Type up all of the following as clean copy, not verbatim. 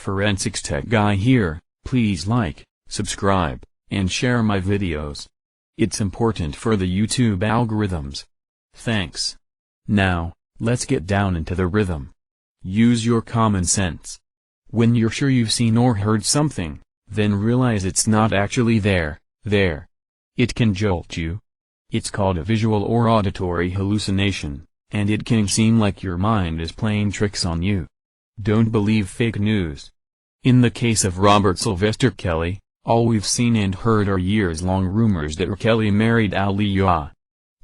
ForensicsTechGuy here. Please like, subscribe, and share my videos. It's important for the YouTube algorithms. Thanks. Now, let's get down into the rhythm. Use your common sense. When you're sure you've seen or heard something, then realize it's not actually there. It can jolt you. It's called a visual or auditory hallucination, and it can seem like your mind is playing tricks on you. Don't believe fake news. In the case of Robert Sylvester Kelly, all we've seen and heard are years-long rumors that RKelly married Aaliyah.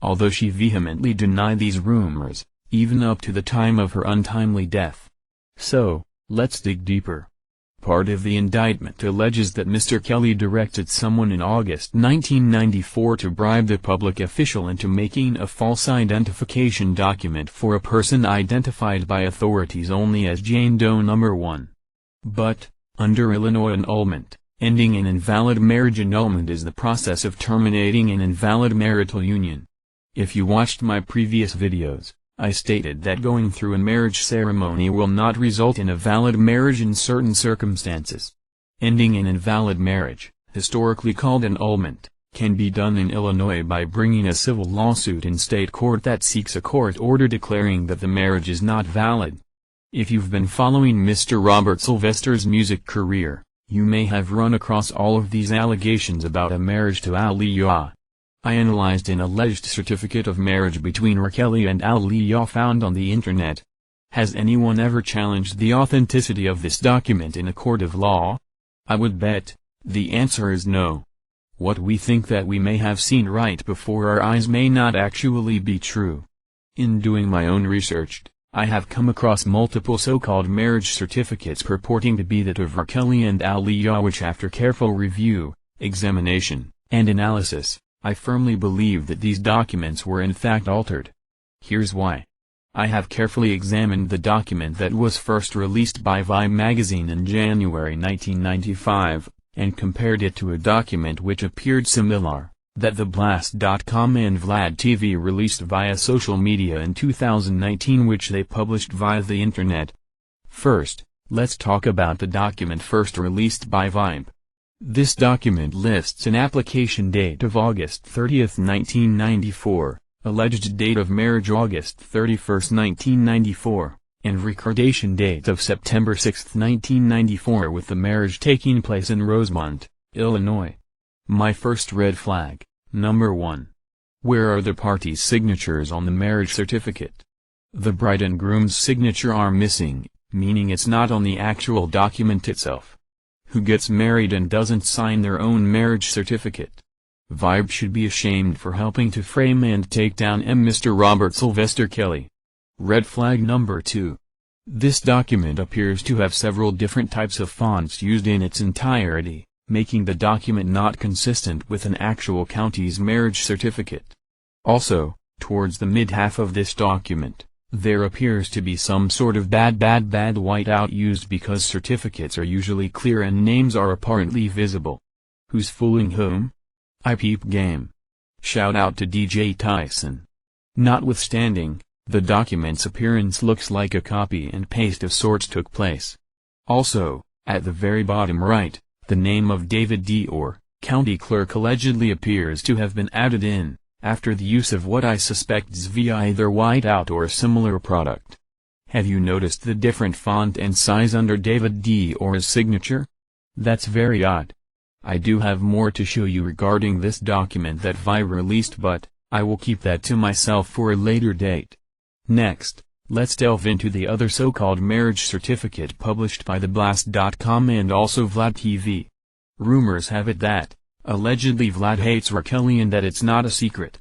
Although she vehemently denied these rumors, even up to the time of her untimely death. So, let's dig deeper. Part of the indictment alleges that Mr. Kelly directed someone in August 1994 to bribe the public official into making a false identification document for a person identified by authorities only as Jane Doe No. 1. But, under Illinois annulment, ending an invalid marriage annulment is the process of terminating an invalid marital union. If you watched my previous videos, I stated that going through a marriage ceremony will not result in a valid marriage in certain circumstances. Ending an invalid marriage, historically called annulment, can be done in Illinois by bringing a civil lawsuit in state court that seeks a court order declaring that the marriage is not valid. If you've been following Mr. Robert Sylvester's music career, you may have run across all of these allegations about a marriage to Aaliyah. I analyzed an alleged certificate of marriage between RKelly and Aaliyah found on the internet. Has anyone ever challenged the authenticity of this document in a court of law? I would bet the answer is no. What we think that we may have seen right before our eyes may not actually be true. In doing my own research, I have come across multiple so-called marriage certificates purporting to be that of RKelly and Aaliyah, which after careful review, examination, and analysis, I firmly believe that these documents were in fact altered. Here's why. I have carefully examined the document that was first released by Vibe magazine in January 1995, and compared it to a document which appeared similar, that the Blast.com and Vlad TV released via social media in 2019, which they published via the internet. First, let's talk about the document first released by Vibe. This document lists an application date of August 30, 1994, alleged date of marriage August 31, 1994, and recordation date of September 6, 1994, with the marriage taking place in Rosemont, Illinois. My first red flag, number 1. Where are the parties' signatures on the marriage certificate? The bride and groom's signature are missing, meaning it's not on the actual document itself. Who gets married and doesn't sign their own marriage certificate? Vibe should be ashamed for helping to frame and take down Mr. Robert Sylvester Kelly. Red flag number 2. This document appears to have several different types of fonts used in its entirety, making the document not consistent with an actual county's marriage certificate. Also, towards the mid-half of this document, there appears to be some sort of bad whiteout used because certificates are usually clear and names are apparently visible. Who's fooling whom? I peep game. Shout out to DJ Tyson. Notwithstanding, the document's appearance looks like a copy and paste of sorts took place. Also, at the very bottom right, the name of David D. Orr, county clerk, allegedly appears to have been added in, after the use of what I suspect is via either whiteout or a similar product. Have you noticed the different font and size under David D. Orr's signature? That's very odd. I do have more to show you regarding this document that Vibe released, but I will keep that to myself for a later date. Next, let's delve into the other so-called marriage certificate published by the Blast.com and also Vlad TV. Rumors have it that, allegedly, Vlad hates RKelly and that it's not a secret.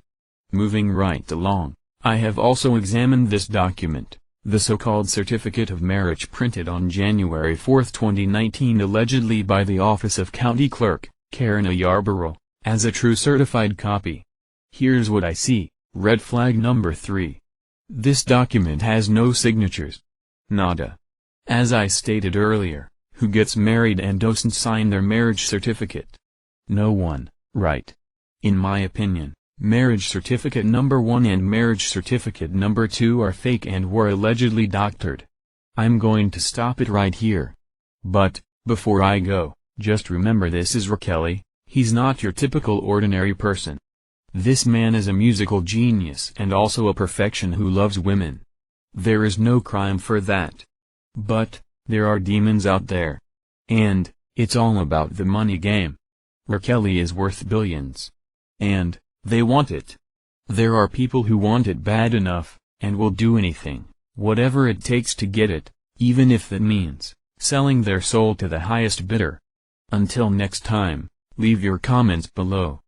Moving right along, I have also examined this document, the so-called certificate of marriage printed on January 4, 2019, allegedly by the Office of County Clerk, Karen Yarborough, as a true certified copy. Here's what I see. Red flag number 3. This document has no signatures. Nada. As I stated earlier, who gets married and doesn't sign their marriage certificate? No one, right? In my opinion, marriage certificate number 1 and marriage certificate number 2 are fake and were allegedly doctored. I'm going to stop it right here. But, before I go, just remember this is RKelly, he's not your typical ordinary person. This man is a musical genius and also a perfection who loves women. There is no crime for that. But, there are demons out there. And, it's all about the money game. RKelly is worth billions. And, they want it. There are people who want it bad enough, and will do anything, whatever it takes to get it, even if that means selling their soul to the highest bidder. Until next time, leave your comments below.